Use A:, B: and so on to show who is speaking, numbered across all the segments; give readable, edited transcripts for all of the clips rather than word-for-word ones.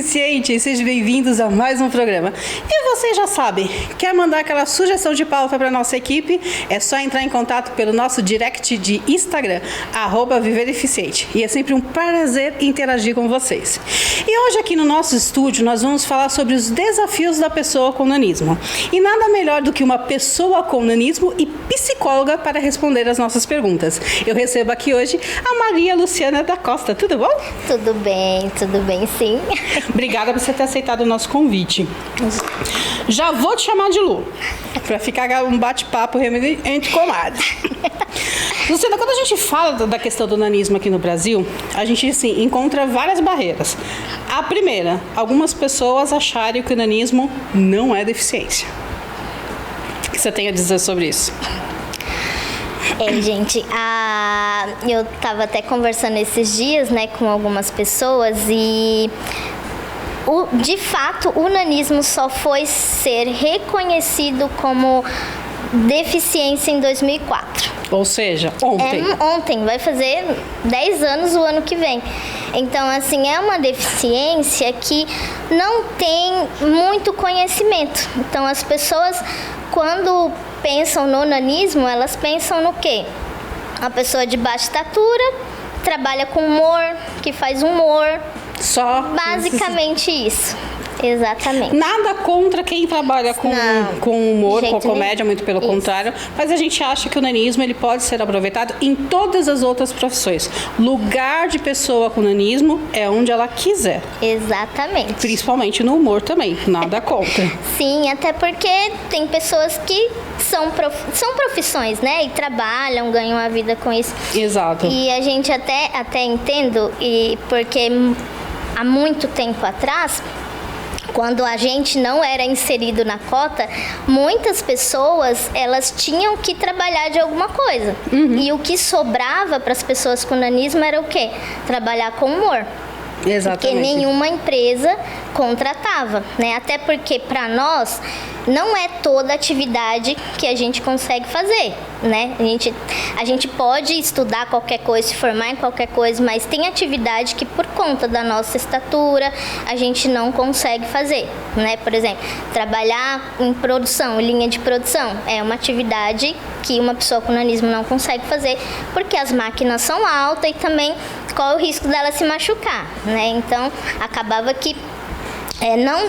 A: Deficiente, sejam bem-vindos a mais um programa. E você já sabe, quer mandar aquela sugestão de pauta para nossa equipe? É só entrar em contato pelo nosso direct de Instagram, @viverdeficiente. E é sempre um prazer interagir com vocês. E hoje aqui no nosso estúdio nós vamos falar sobre os desafios da pessoa com nanismo. E nada melhor do que uma pessoa com nanismo e psicóloga para responder as nossas perguntas. Eu recebo aqui hoje a Maria Luciana da Costa. Tudo bom?
B: Tudo bem sim.
A: Obrigada por você ter aceitado o nosso convite. Já vou te chamar de Lu, para ficar um bate-papo entre comadres. Luciana, quando a gente fala da questão do nanismo aqui no Brasil, a gente assim, encontra várias barreiras. A primeira, algumas pessoas acharem que o nanismo não é deficiência. O que você tem a dizer sobre isso?
B: Gente, eu estava até conversando esses dias, né, com algumas pessoas e de fato o nanismo só foi ser reconhecido como deficiência em 2004.
A: Ou seja, ontem.
B: Ontem, vai fazer 10 anos o ano que vem. Então, assim, é uma deficiência que não tem muito conhecimento. Então, as pessoas, quando pensam no nanismo, elas pensam no quê? A pessoa de baixa estatura, trabalha com humor, que faz humor.
A: Só
B: basicamente isso. Exatamente.
A: Nada contra quem trabalha com humor, com comédia, muito pelo contrário. Mas a gente acha que o nanismo ele pode ser aproveitado em todas as outras profissões. Lugar de pessoa com nanismo é onde ela quiser.
B: Exatamente.
A: Principalmente no humor também. Nada contra.
B: Sim, até porque tem pessoas que são profissões, né? E trabalham, ganham a vida com isso.
A: Exato.
B: E a gente até entendo, porque há muito tempo atrás, quando a gente não era inserido na cota, muitas pessoas, elas tinham que trabalhar de alguma coisa. E o que sobrava para as pessoas com nanismo era o quê? Trabalhar com humor.
A: Exatamente.
B: Porque nenhuma empresa contratava, né? Até porque para nós não é toda atividade que a gente consegue fazer, né? A gente pode estudar qualquer coisa, se formar em qualquer coisa, mas tem atividade que por conta da nossa estatura a gente não consegue fazer, né? Por exemplo, trabalhar em produção, linha de produção, é uma atividade que uma pessoa com nanismo não consegue fazer porque as máquinas são altas e também qual é o risco dela se machucar, né? Então, acabava que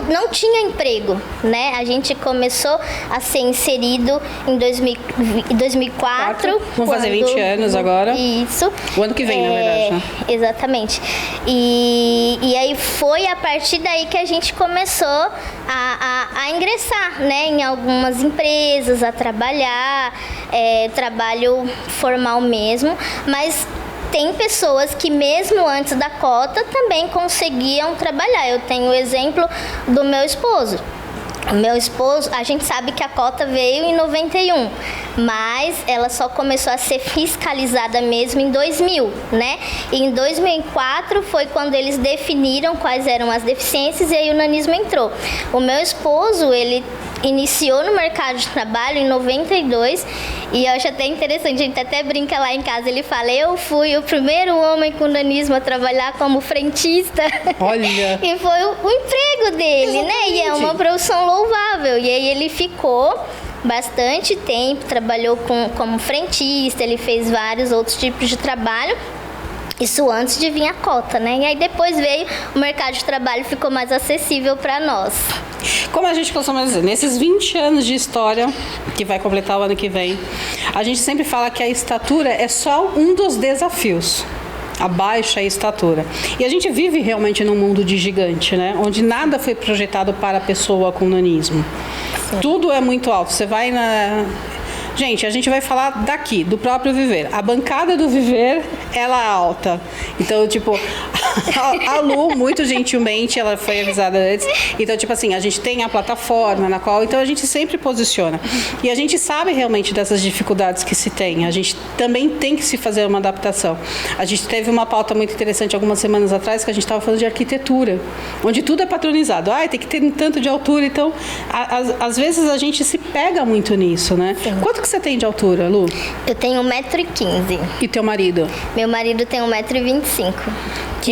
B: não tinha emprego, né? A gente começou a ser inserido em 2004.
A: Vamos fazer 20 anos agora.
B: Isso.
A: O ano que vem, na verdade, né?
B: Exatamente. E aí foi a partir daí que a gente começou a ingressar, né? Em algumas empresas, a trabalhar, trabalho formal mesmo, mas tem pessoas que mesmo antes da cota também conseguiam trabalhar. Eu tenho o exemplo do meu esposo. O meu esposo, a gente sabe que a cota veio em 91, mas ela só começou a ser fiscalizada mesmo em 2000, né? E em 2004 foi quando eles definiram quais eram as deficiências e aí o nanismo entrou. O meu esposo, ele iniciou no mercado de trabalho em 92 e eu acho até interessante, a gente até brinca lá em casa, ele fala, eu fui o primeiro homem com nanismo a trabalhar como frentista.
A: Olha!
B: E foi o emprego dele, né? E é uma profissão louvável. E aí ele ficou bastante tempo, trabalhou como frentista, ele fez vários outros tipos de trabalho. Isso antes de vir a cota, né? E aí depois veio, o mercado de trabalho ficou mais acessível para nós.
A: Como a gente costuma dizer, nesses 20 anos de história, que vai completar o ano que vem, a gente sempre fala que a estatura é só um dos desafios. A baixa estatura. E a gente vive realmente num mundo de gigante, né? Onde nada foi projetado para a pessoa com nanismo. Sim. Tudo é muito alto. Você vai na... Gente, a gente vai falar daqui, do próprio Viver. A bancada do Viver, ela é alta. Então, tipo, a Lu, muito gentilmente, ela foi avisada antes. Então, tipo assim, a gente tem a plataforma na qual, então a gente sempre posiciona. E a gente sabe realmente dessas dificuldades que se tem. A gente também tem que se fazer uma adaptação. A gente teve uma pauta muito interessante algumas semanas atrás, que a gente estava falando de arquitetura, onde tudo é patronizado. Tem que ter um tanto de altura. Então, às vezes a gente se pega muito nisso, né?
B: Sim.
A: Quanto que você tem de altura, Lu?
B: Eu tenho 1,15 m.
A: E teu marido?
B: Meu marido tem 1,25 m.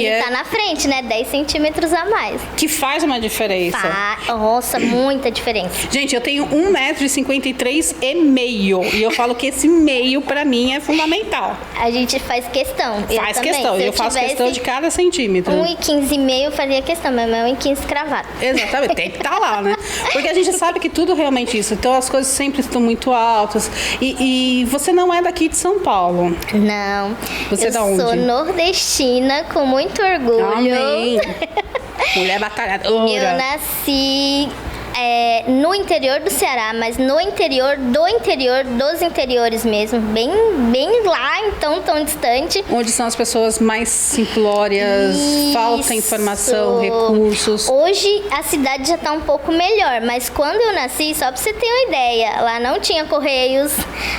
B: Ele tá na frente, né? 10 centímetros a mais.
A: Que faz uma diferença.
B: Nossa, muita diferença.
A: Gente, eu tenho 1,53 m e meio. E eu falo que esse meio, pra mim, é fundamental.
B: A gente faz questão.
A: Faz questão. Eu faço questão de cada centímetro.
B: 1,15 e meio eu faria questão, mas é 1,15 cravado.
A: Exatamente, tem que estar lá, né? Porque a gente sabe que tudo realmente isso. Então as coisas sempre estão muito altas. E você não é daqui de São Paulo.
B: Não.
A: Você é da onde?
B: Eu sou nordestina, com muito orgulho.
A: Amém. Mulher batalhadora.
B: Eu nasci no interior do Ceará, mas no interior dos interiores mesmo, bem lá, então tão distante.
A: Onde são as pessoas mais simplórias, falta informação, recursos.
B: Hoje a cidade já tá um pouco melhor, mas quando eu nasci, só pra você ter uma ideia, lá não tinha correios,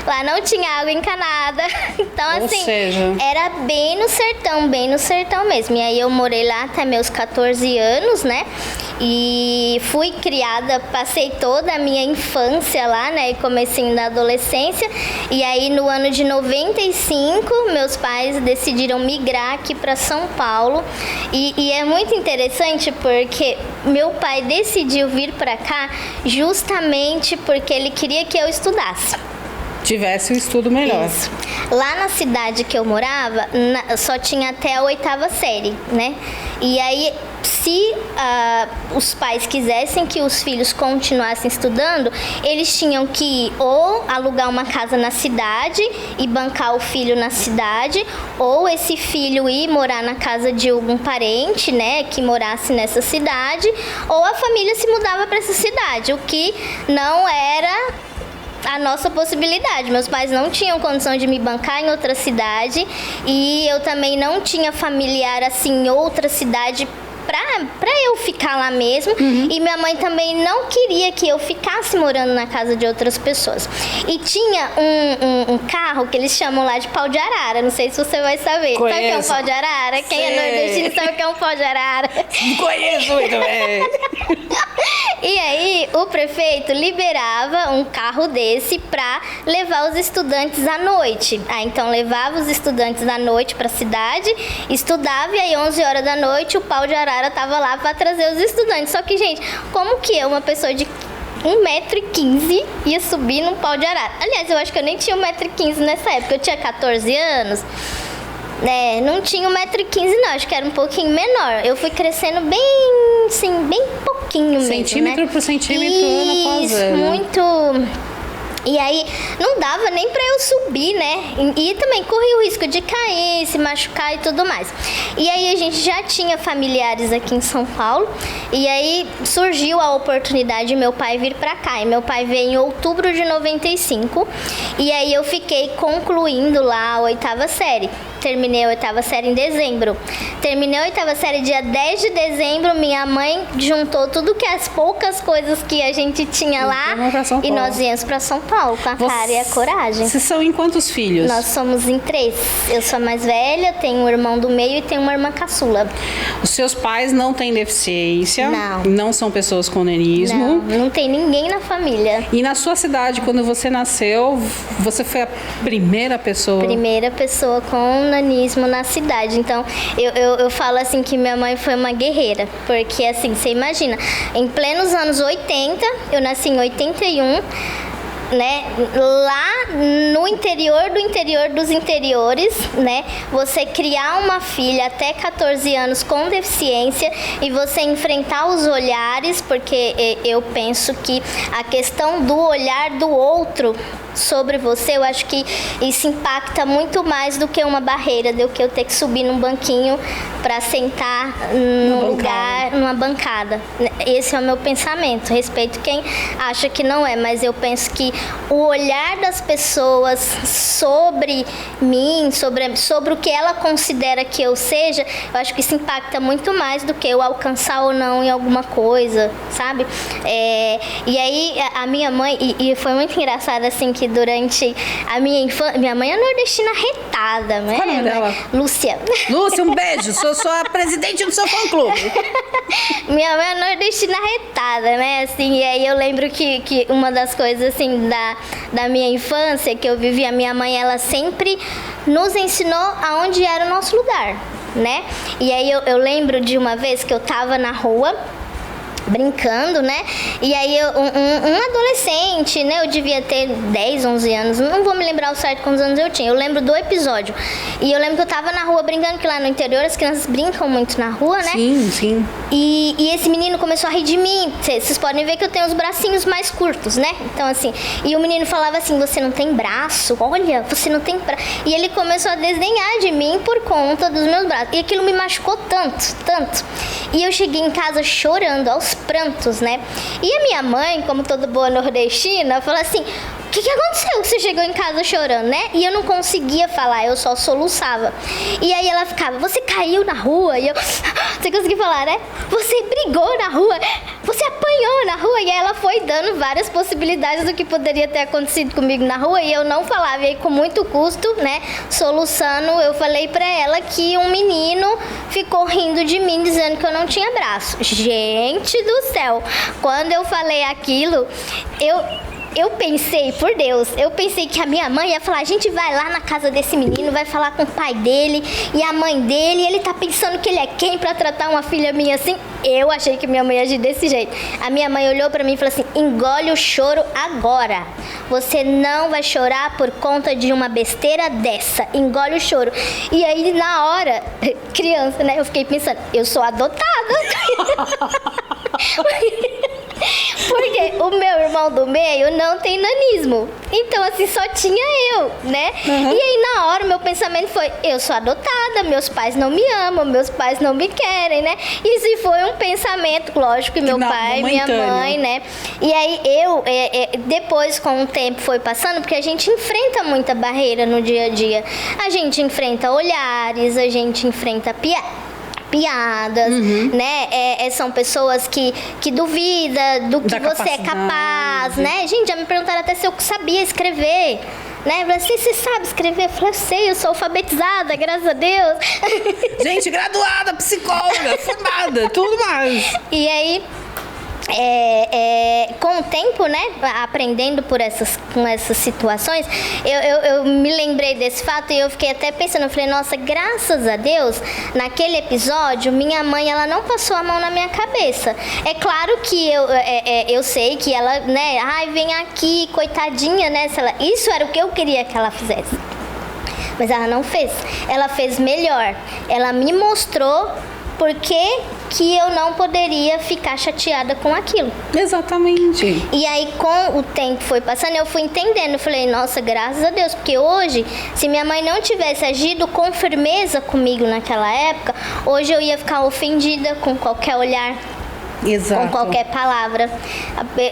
B: lá não tinha água encanada, então
A: Ou
B: assim,
A: seja,
B: era bem no sertão mesmo. E aí eu morei lá até meus 14 anos, né? E fui criada, passei toda a minha infância lá, né, e comecinho da adolescência. E aí no ano de 95, meus pais decidiram migrar aqui para São Paulo. E é muito interessante porque meu pai decidiu vir para cá justamente porque ele queria que eu estudasse.
A: Tivesse um estudo melhor.
B: Isso. Lá na cidade que eu morava, só tinha até a 8ª série, né? E aí, se os pais quisessem que os filhos continuassem estudando, eles tinham que ou alugar uma casa na cidade e bancar o filho na cidade, ou esse filho ir morar na casa de algum parente, né, que morasse nessa cidade, ou a família se mudava para essa cidade, o que não era a nossa possibilidade. Meus pais não tinham condição de me bancar em outra cidade e eu também não tinha familiar assim em outra cidade pra eu ficar lá mesmo. E minha mãe também não queria que eu ficasse morando na casa de outras pessoas. E tinha um carro que eles chamam lá de pau de arara, não sei se você vai saber.
A: Conheço.
B: Sabe o que é um pau de arara? Quem é nordestino sabe o que é um pau de arara.
A: Conheço muito bem.
B: E aí o prefeito liberava um carro desse pra levar os estudantes à noite. Então levava os estudantes à noite pra cidade, estudava e aí 11 horas da noite o pau de arara tava lá pra trazer os estudantes. Só que, gente, como que uma pessoa de 1,15 m ia subir num pau de arara? Aliás, eu acho que eu nem tinha 1,15 m nessa época, eu tinha 14 anos. Não tinha 1,15 m não, acho que era um pouquinho menor. Eu fui crescendo bem, assim, bem pouquinho mesmo,
A: Centímetro por centímetro, ano após ano.
B: Muito. E aí não dava nem pra eu subir, né? E também corria o risco de cair, se machucar e tudo mais. E aí a gente já tinha familiares aqui em São Paulo. E aí surgiu a oportunidade de meu pai vir pra cá. E meu pai veio em outubro de 95. E aí eu fiquei concluindo lá a 8ª série. Terminei a 8ª série em dezembro. Terminei a 8ª série dia 10 de dezembro. Minha mãe juntou tudo que as poucas coisas que a gente tinha lá. E nós viemos pra São Paulo com a cara e a coragem.
A: Vocês são em quantos filhos?
B: Nós somos em 3. Eu sou a mais velha, tenho um irmão do meio e tenho uma irmã caçula.
A: Os seus pais não têm deficiência?
B: Não.
A: Não são pessoas com nanismo?
B: Não tem ninguém na família.
A: E na sua cidade, quando você nasceu, você foi a primeira pessoa?
B: Primeira pessoa com nanismo na cidade. Então, eu falo assim que minha mãe foi uma guerreira. Porque, assim, você imagina, em plenos anos 80, eu nasci em 81, né, lá no interior do interior dos interiores, né, você criar uma filha até 14 anos com deficiência e você enfrentar os olhares, porque eu penso que a questão do olhar do outro sobre você, eu acho que isso impacta muito mais do que uma barreira, do que eu ter que subir num banquinho para sentar num lugar, numa bancada. Esse é o meu pensamento. Respeito quem acha que não é, mas eu penso que o olhar das pessoas sobre mim, sobre o que ela considera que eu seja, eu acho que isso impacta muito mais do que eu alcançar ou não em alguma coisa, sabe? E aí a minha mãe, e foi muito engraçado assim que durante a minha infância, minha mãe é nordestina retada, né?
A: Qual é o nome dela?
B: Lúcia.
A: Lúcia, um beijo, sou a presidente do seu fã-clube.
B: Minha mãe é nordestina retada, né? Assim, e aí eu lembro que uma das coisas assim da minha infância que eu vivi, a minha mãe, ela sempre nos ensinou aonde era o nosso lugar. né? E aí eu lembro de uma vez que eu tava na rua, brincando, né? E aí um adolescente, né? Eu devia ter 10, 11 anos, não vou me lembrar o certo quantos anos eu tinha. Eu lembro do episódio. E eu lembro que eu tava na rua brincando, que lá no interior as crianças brincam muito na rua, né?
A: Sim, sim.
B: E esse menino começou a rir de mim. Vocês podem ver que eu tenho os bracinhos mais curtos, né? Então, assim, e o menino falava assim, você não tem braço, olha, você não tem braço. E ele começou a desdenhar de mim por conta dos meus braços. E aquilo me machucou tanto, tanto. E eu cheguei em casa chorando, aos prantos, né? E a minha mãe, como toda boa nordestina, falou assim, o que aconteceu que você chegou em casa chorando, né? E eu não conseguia falar, eu só soluçava. E aí ela ficava, você caiu na rua? E eu, você conseguiu falar, né? Você brigou na rua? Você apanhou na rua? E aí ela foi dando várias possibilidades do que poderia ter acontecido comigo na rua e eu não falava. E aí com muito custo, né, soluçando, eu falei pra ela que um menino ficou rindo de mim, dizendo que eu não tinha braço. Gente do céu, quando eu falei aquilo, eu pensei, por Deus, eu pensei que a minha mãe ia falar, a gente vai lá na casa desse menino, vai falar com o pai dele e a mãe dele, e ele tá pensando que ele é quem pra tratar uma filha minha assim? Eu achei que minha mãe ia agir desse jeito. A minha mãe olhou pra mim e falou assim, engole o choro agora. Você não vai chorar por conta de uma besteira dessa. Engole o choro. E aí, na hora, criança, né, eu fiquei pensando, eu sou adotada. Porque o meu irmão do meio não tem nanismo. Então, assim, só tinha eu, né? Uhum. E aí, na hora, o meu pensamento foi, eu sou adotada, meus pais não me amam, meus pais não me querem, né? Isso foi um pensamento, lógico, que meu pai, minha mãe, né? E aí, depois, com o tempo, foi passando, porque a gente enfrenta muita barreira no dia a dia. A gente enfrenta olhares, a gente enfrenta piadas, né? São pessoas que duvidam do que você é capaz, né? Gente, já me perguntaram até se eu sabia escrever, né? Você sabe escrever? Eu falei, eu sei, eu sou alfabetizada, graças a Deus.
A: Gente, graduada, psicóloga, formada, tudo mais.
B: E aí, com o tempo, né, aprendendo com essas situações, eu me lembrei desse fato e eu fiquei até pensando, eu falei, nossa, graças a Deus, naquele episódio, minha mãe, ela não passou a mão na minha cabeça. É claro que eu sei que ela, né, ai, vem aqui, coitadinha, né, isso era o que eu queria que ela fizesse. Mas ela não fez. Ela fez melhor. Ela me mostrou por que eu não poderia ficar chateada com aquilo.
A: Exatamente.
B: E aí, com o tempo foi passando, eu fui entendendo. Eu falei, nossa, graças a Deus. Porque hoje, se minha mãe não tivesse agido com firmeza comigo naquela época, hoje eu ia ficar ofendida com qualquer olhar. Exato. Com qualquer palavra.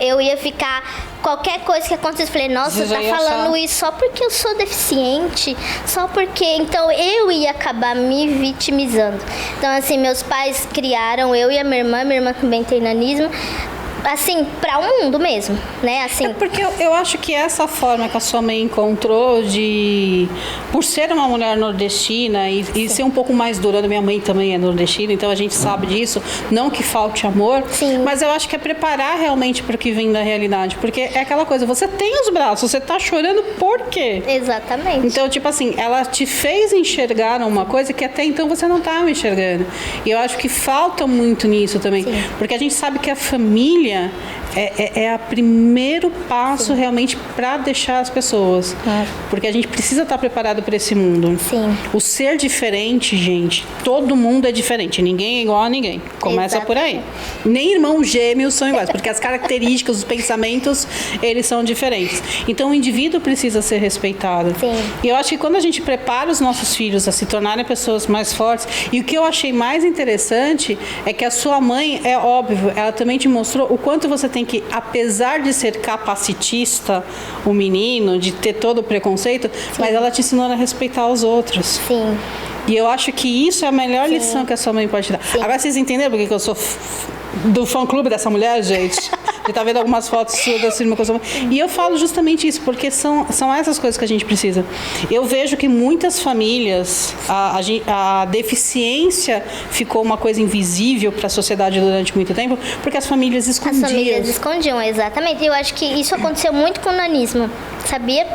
B: Eu ia ficar... Qualquer coisa que acontecesse, eu falei, nossa, tá falando isso só porque eu sou deficiente, só porque... Então, eu ia acabar me vitimizando. Então, assim, meus pais criaram eu e a minha irmã também tem nanismo, assim, para o mundo mesmo, né? Assim.
A: É porque eu acho que essa forma que a sua mãe encontrou por ser uma mulher nordestina e ser um pouco mais dura, minha mãe também é nordestina, então a gente sabe disso, não que falte amor, sim, mas eu acho que é preparar realmente para o que vem da realidade, porque é aquela coisa, você tem os braços, você tá chorando por quê?
B: Exatamente.
A: Então, tipo assim, ela te fez enxergar uma coisa que até então você não estava enxergando. E eu acho que falta muito nisso também, sim, porque a gente sabe que a família é o primeiro passo, sim, realmente para deixar as pessoas. Porque a gente precisa estar preparado para esse mundo.
B: Sim.
A: O ser diferente, gente, todo mundo é diferente. Ninguém é igual a ninguém. Começa por aí. Nem irmãos gêmeos são iguais, porque as características, os pensamentos, eles são diferentes. Então o indivíduo precisa ser respeitado.
B: Sim.
A: E eu acho que quando a gente prepara os nossos filhos a se tornarem pessoas mais fortes, e o que eu achei mais interessante é que a sua mãe, é óbvio, ela também te mostrou o quanto você tem que, apesar de ser capacitista, o menino, de ter todo o preconceito, sim, mas ela te ensinou a respeitar os outros.
B: Sim.
A: E eu acho que isso é a melhor, sim, lição que a sua mãe pode dar. Sim. Agora vocês entenderam por que eu sou do fã-clube dessa mulher, gente? Você tá vendo algumas fotos da sua irmã com a sua mãe. E eu falo justamente isso, porque são essas coisas que a gente precisa. Eu vejo que muitas famílias, a deficiência ficou uma coisa invisível para a sociedade durante muito tempo, porque as famílias escondiam.
B: As famílias escondiam, exatamente. E eu acho que isso aconteceu muito com o nanismo, sabia?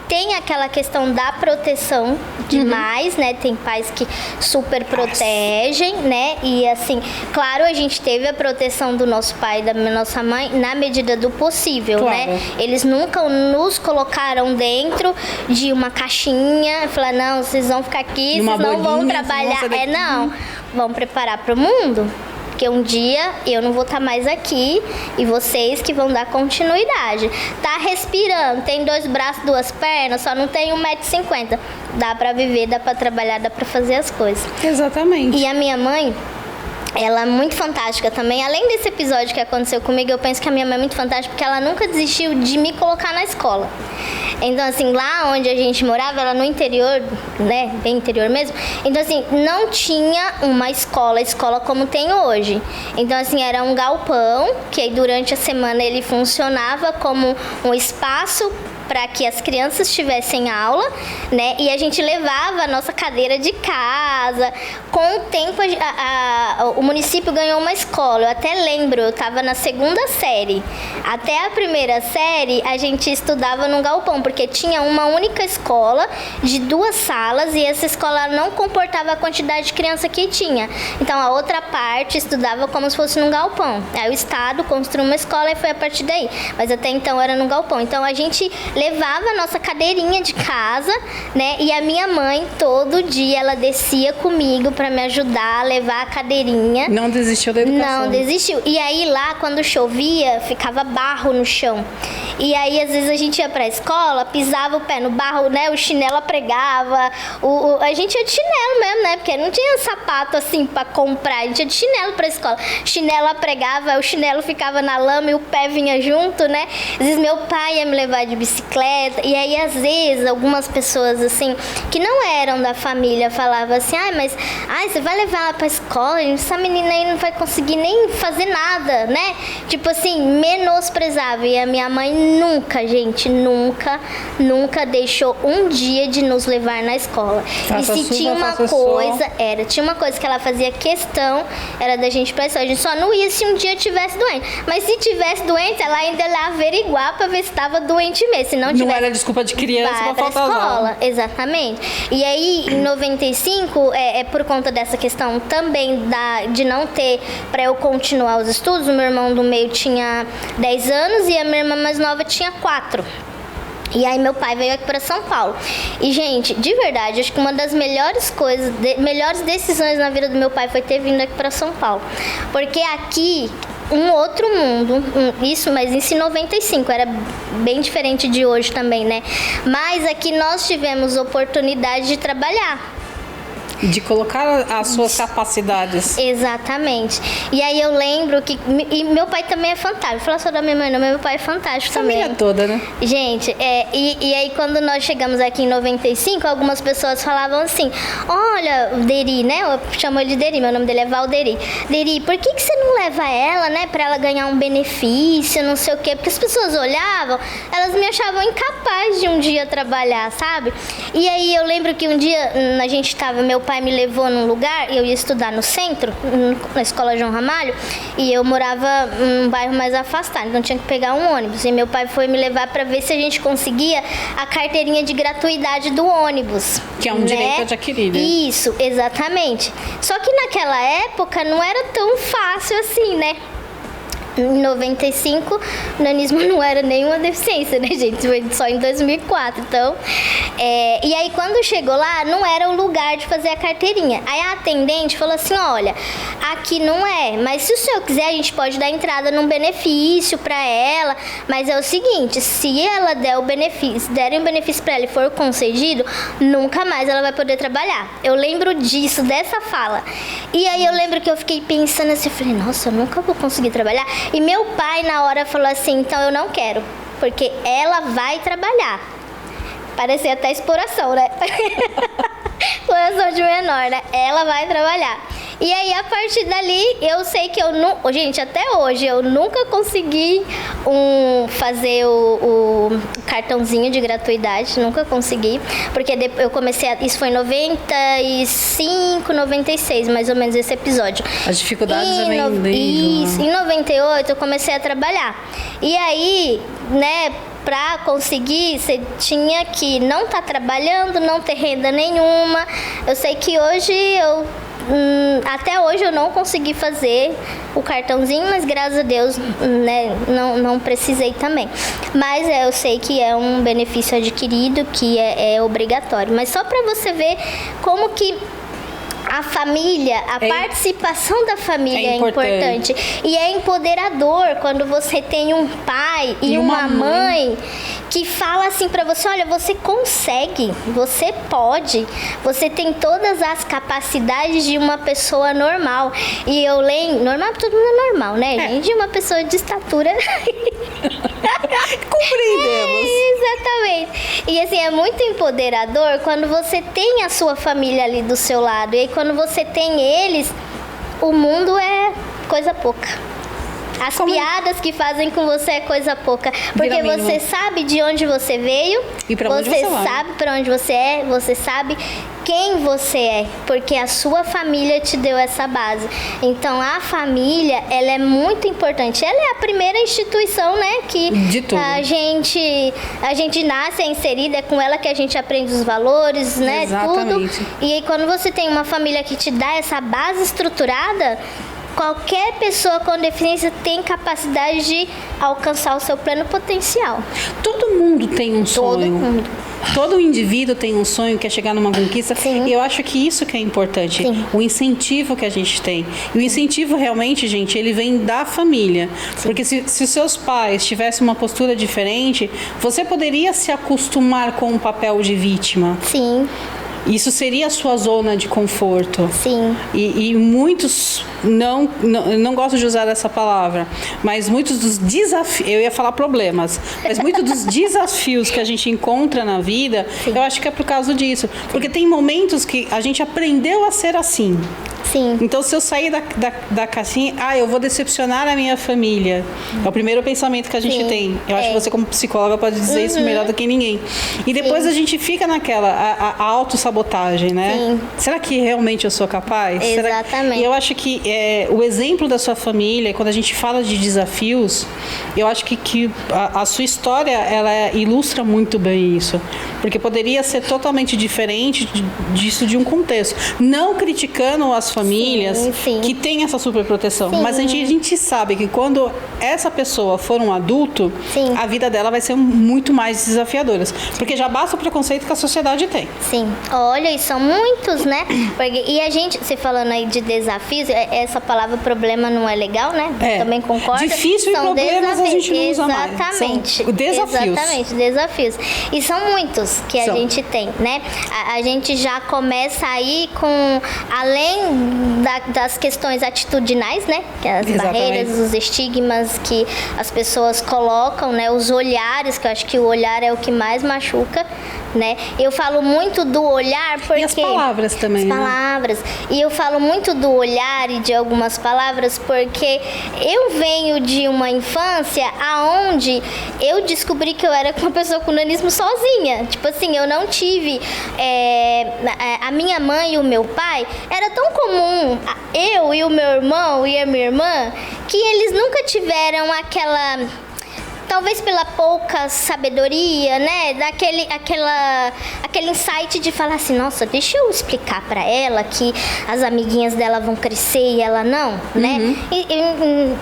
B: tem aquela questão da proteção demais, né? Tem pais que super protegem, né? E assim, claro, a gente teve a proteção do nosso pai e da nossa mãe na medida do possível,
A: Claro.
B: né? Eles nunca nos colocaram dentro de uma caixinha e falaram, não, vocês vão ficar aqui,
A: Numa
B: vocês não vão
A: bolinha,
B: trabalhar.
A: vocês vão sair daqui.
B: Não, vão preparar para o mundo. Porque um dia eu não vou estar mais aqui e vocês que vão dar continuidade. Tá respirando, tem 2 braços, 2 pernas, só não tem 1,50 m. Dá pra viver, dá pra trabalhar, dá pra fazer as coisas.
A: Exatamente.
B: E a minha mãe, ela é muito fantástica também. Além desse episódio que aconteceu comigo, eu penso que a minha mãe é muito fantástica porque ela nunca desistiu de me colocar na escola. Então, assim, lá onde a gente morava, era no interior, né, bem interior mesmo. Então, assim, não tinha uma escola como tem hoje. Então, assim, era um galpão, que aí durante a semana ele funcionava como um espaço para que as crianças tivessem aula, né? E a gente levava a nossa cadeira de casa. Com o tempo, o município ganhou uma escola. Eu até lembro, eu estava na 2ª série. Até a 1ª série, a gente estudava num galpão, porque tinha uma única escola de 2 salas e essa escola não comportava a quantidade de criança que tinha. Então, a outra parte estudava como se fosse num galpão. Aí o Estado construiu uma escola e foi a partir daí. Mas até então era num galpão. Então, a gente levava a nossa cadeirinha de casa, né? E a minha mãe, todo dia, ela descia comigo para me ajudar a levar a cadeirinha.
A: Não desistiu da educação.
B: Não desistiu. E aí lá, quando chovia, ficava barro no chão. E aí, às vezes, a gente ia pra escola, pisava o pé no barro, né? O chinelo pregava. A gente ia de chinelo mesmo, né? Porque não tinha sapato, assim, pra comprar. A gente ia de chinelo pra escola. Chinelo pregava, o chinelo ficava na lama e o pé vinha junto, né? Às vezes, meu pai ia me levar de bicicleta. E aí, às vezes, algumas pessoas, assim, que não eram da família, falavam assim, mas você vai levar ela pra escola? Essa menina aí não vai conseguir nem fazer nada, né? Tipo assim, menosprezava. E a minha mãe nunca, gente, nunca deixou um dia de nos levar na escola.
A: Faça
B: e se
A: chuva,
B: tinha uma
A: faça
B: coisa,
A: sol.
B: tinha uma coisa que ela fazia questão, era da gente ir pra escola. A gente só não ia se um dia tivesse doente. Mas se tivesse doente, ela ainda ia averiguar pra ver se estava doente mesmo. Se não tivesse,
A: não era desculpa de criança
B: vai
A: pra
B: pra
A: faltar
B: escola.
A: aula.
B: Exatamente. E aí, em 95, é por conta dessa questão também de não ter pra eu continuar os estudos. O meu irmão do meio tinha 10 anos e a minha irmã mais nova tinha 4. E aí meu pai veio aqui para São Paulo. E, gente, de verdade, acho que uma das melhores coisas, melhores decisões na vida do meu pai foi ter vindo aqui para São Paulo. Porque aqui, um outro mundo, mas isso em 95, era bem diferente de hoje também, né? Mas aqui nós tivemos oportunidade de trabalhar.
A: De colocar as suas capacidades.
B: Exatamente. E aí eu lembro que... E meu pai também é fantástico. Vou falar só da minha mãe, não, meu pai é fantástico também.
A: Família toda, né?
B: Gente, e aí quando nós chegamos aqui em 95, algumas pessoas falavam assim, olha, o Deri, né? Eu chamo ele de Deri, meu nome dele é Valderi. Deri, por que você não leva ela, né? Pra ela ganhar um benefício, não sei o quê. Porque as pessoas olhavam, elas me achavam incapaz de um dia trabalhar, sabe? E aí eu lembro que um dia a gente tava, meu pai me levou num lugar, eu ia estudar no centro, na escola João Ramalho, e eu morava num bairro mais afastado, então tinha que pegar um ônibus. E meu pai foi me levar para ver se a gente conseguia a carteirinha de gratuidade do ônibus.
A: Que é um direito adquirido.
B: Isso, exatamente. Só que naquela época não era tão fácil assim, né? Em 95, o nanismo não era nenhuma deficiência, né, gente? Foi só em 2004, então... E aí, quando chegou lá, não era o lugar de fazer a carteirinha. Aí a atendente falou assim, olha, aqui não é, mas se o senhor quiser, a gente pode dar entrada num benefício pra ela, mas é o seguinte, se ela derem um benefício pra ela e for concedido, nunca mais ela vai poder trabalhar. Eu lembro disso, dessa fala. E aí eu lembro que eu fiquei pensando assim, eu falei, nossa, eu nunca vou conseguir trabalhar. E meu pai, na hora, falou assim, então eu não quero, porque ela vai trabalhar. Parecia até exploração, né? Exploração de menor, né? Ela vai trabalhar. E aí, a partir dali, eu sei que eu não... Gente, até hoje, eu nunca consegui fazer o cartãozinho de gratuidade. Nunca consegui. Porque eu comecei... Isso foi em 95, 96, mais ou menos, esse episódio.
A: As dificuldades eu nem lembro.
B: Isso. Em 98, eu comecei a trabalhar. E aí, né... para conseguir, você tinha que não estar trabalhando, não ter renda nenhuma. Eu sei que hoje até hoje eu não consegui fazer o cartãozinho, mas graças a Deus, né, não precisei também. Mas eu sei que é um benefício adquirido, que é obrigatório. Mas só para você ver como que a família, a participação da família é importante. E é empoderador quando você tem um pai e uma mãe que fala assim pra você, olha, você consegue, você pode, você tem todas as capacidades de uma pessoa normal. E eu lembro, normal, todo mundo é normal, né, gente? De uma pessoa de estatura.
A: Compreendemos.
B: Exatamente. E assim, é muito empoderador quando você tem a sua família ali do seu lado. E aí, quando você tem eles, o mundo é coisa pouca. As piadas que fazem com você é coisa pouca. Porque você sabe de onde você veio,
A: e pra onde você vai.
B: Sabe para onde você é, você sabe quem você é, porque a sua família te deu essa base. Então a família, ela é muito importante. Ela é a primeira instituição, né, que a gente nasce, é inserida, é com ela que a gente aprende os valores, né,
A: exatamente.
B: Tudo. E aí quando você tem uma família que te dá essa base estruturada, qualquer pessoa com deficiência tem capacidade de alcançar o seu pleno potencial.
A: Todo mundo tem um sonho.
B: Todo mundo.
A: Todo indivíduo tem um sonho, quer chegar numa conquista.
B: Sim.
A: E eu acho que isso que é importante.
B: Sim.
A: O incentivo que a gente tem. E o incentivo realmente, gente, ele vem da família. Sim. Porque se os seus pais tivessem uma postura diferente, você poderia se acostumar com o papel de vítima.
B: Sim.
A: Isso seria a sua zona de conforto.
B: Sim.
A: E muitos, não gosto de usar essa palavra, mas muitos dos desafios, eu ia falar problemas, mas muitos dos desafios que a gente encontra na vida, eu acho que é por causa disso. Porque tem momentos que a gente aprendeu a ser assim.
B: Sim.
A: Então, se eu sair da caixinha, eu vou decepcionar a minha família. É o primeiro pensamento que a gente tem. Eu acho que você, como psicóloga, pode dizer isso melhor do que ninguém. E depois a gente fica naquela, a autossabotagem, né?
B: Sim.
A: Será que realmente eu sou capaz?
B: Exatamente.
A: E eu acho que o exemplo da sua família, quando a gente fala de desafios, eu acho que a sua história, ela ilustra muito bem isso. Porque poderia ser totalmente diferente disso de um contexto. Não criticando as famílias que têm essa superproteção. Mas a gente sabe que quando essa pessoa for um adulto, a vida dela vai ser muito mais desafiadora. Porque já basta o preconceito que a sociedade tem.
B: Sim. Olha, e são muitos, né? E a gente, você falando aí de desafios, essa palavra problema não é legal, né? Também concordo.
A: Difícil e problemas a gente não usa mais.
B: Exatamente.
A: São desafios.
B: Exatamente, desafios. E são muitos que a gente tem, né? A gente já começa aí com, além das questões atitudinais, né? Que as barreiras, os estigmas que as pessoas colocam, né? Os olhares, que eu acho que o olhar é o que mais machuca, né? Eu falo muito do olhar porque...
A: E as palavras também,
B: as palavras. E eu falo muito do olhar e de algumas palavras porque eu venho de uma infância aonde eu descobri que eu era uma pessoa com nanismo sozinha. Tipo assim, eu não tive... a minha mãe e o meu pai, era tão comum eu e o meu irmão e a minha irmã que eles nunca tiveram aquela... Talvez pela pouca sabedoria, né? Aquele insight de falar assim, nossa, deixa eu explicar pra ela que as amiguinhas dela vão crescer e ela não, né? E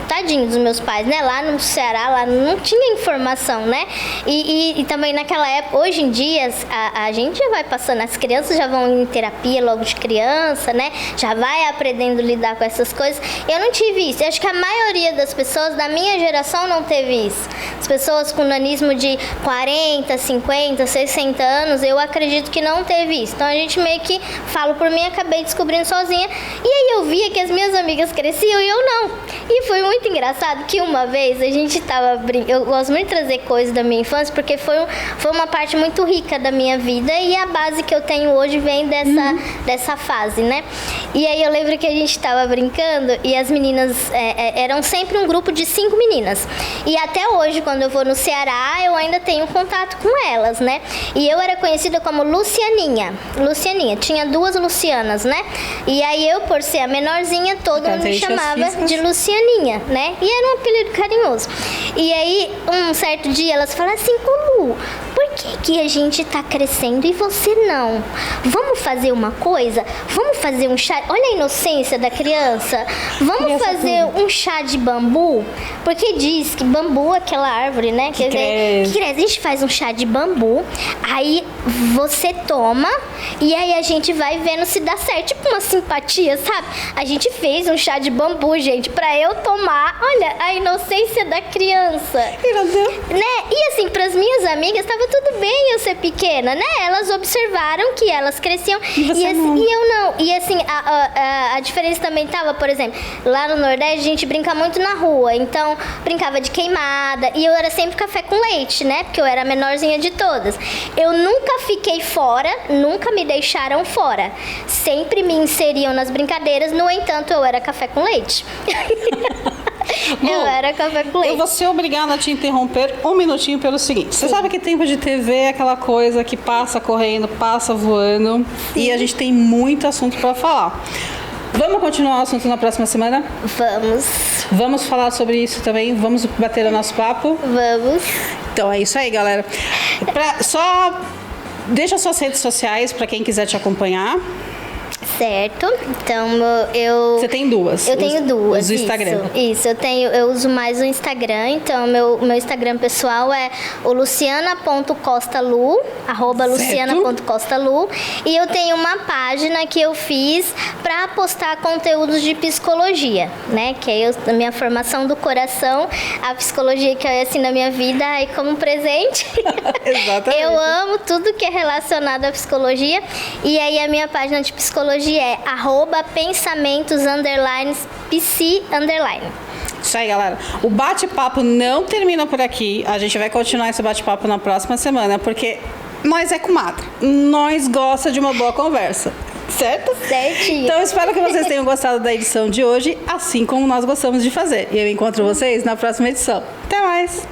B: tadinho dos meus pais, né? Lá no Ceará, lá não tinha informação, né? E também naquela época, hoje em dia, a gente já vai passando, as crianças já vão em terapia logo de criança, né? Já vai aprendendo a lidar com essas coisas. Eu não tive isso. Eu acho que a maioria das pessoas da minha geração não teve isso. As pessoas com nanismo de 40, 50, 60 anos, eu acredito que não teve isso. Então a gente meio que, falo por mim, acabei descobrindo sozinha. E aí eu via que as minhas amigas cresciam e eu não. E foi muito engraçado que uma vez a gente tava brincando. Eu gosto muito de trazer coisas da minha infância porque foi uma parte muito rica da minha vida e a base que eu tenho hoje vem dessa fase, né? E aí eu lembro que a gente tava brincando e as meninas eram sempre um grupo de 5 meninas. E até hoje, quando eu vou no Ceará, eu ainda tenho contato com elas, né? E eu era conhecida como Lucianinha. Lucianinha. Tinha 2 Lucianas, né? E aí eu, por ser a menorzinha, todo mundo me chamava de Lucianinha, né? E era um apelido carinhoso. E aí, um certo dia, elas falaram assim, ô Lu, por que a gente tá crescendo e você não? Vamos fazer uma coisa? Vamos fazer um chá? Olha a inocência da criança. Vamos fazer um chá de bambu? Porque diz que bambu é aquela árvore, né? Que cresce. A gente faz um chá de bambu, aí você toma e aí a gente vai vendo se dá certo. Tipo uma simpatia, sabe? A gente fez um chá de bambu, gente, pra eu tomar. Olha, a inocência da criança. Né? E assim, pras minhas amigas, tava tudo bem eu ser pequena, né? Elas observaram que elas cresciam e eu não. E assim, a diferença também tava, por exemplo, lá no Nordeste a gente brinca muito na rua. Então, brincava de queimada. E eu era sempre café com leite, né? Porque eu era a menorzinha de todas. Eu nunca fiquei fora, nunca me deixaram fora. Sempre me inseriam nas brincadeiras, no entanto, eu era café com leite. Eu era café com leite.
A: Eu vou ser obrigada a te interromper um minutinho pelo seguinte. Você sabe que tempo de TV é aquela coisa que passa correndo, passa voando. Sim. E a gente tem muito assunto para falar. Vamos continuar o assunto na próxima semana?
B: Vamos.
A: Vamos falar sobre isso também? Vamos bater o nosso papo?
B: Vamos.
A: Então é isso aí, galera. Só deixa suas redes sociais para quem quiser te acompanhar.
B: Certo, então Você
A: tem duas?
B: Eu tenho duas.
A: O Instagram.
B: Isso, eu uso mais o Instagram, então meu Instagram pessoal é o luciana.costalu, @luciana.costalu, e eu tenho uma página que eu fiz para postar conteúdos de psicologia, né? Que é a minha formação do coração, a psicologia que eu ensino na minha vida aí como presente.
A: Exatamente.
B: Eu amo tudo que é relacionado à psicologia, e aí a minha página de psicologia é @pensamentos_pc_.
A: Isso aí, galera. O bate-papo não termina por aqui. A gente vai continuar esse bate-papo na próxima semana, porque nós é comadre. Nós gosta de uma boa conversa. Certo?
B: Certinho.
A: Então, espero que vocês tenham gostado da edição de hoje, assim como nós gostamos de fazer. E eu encontro vocês na próxima edição. Até mais!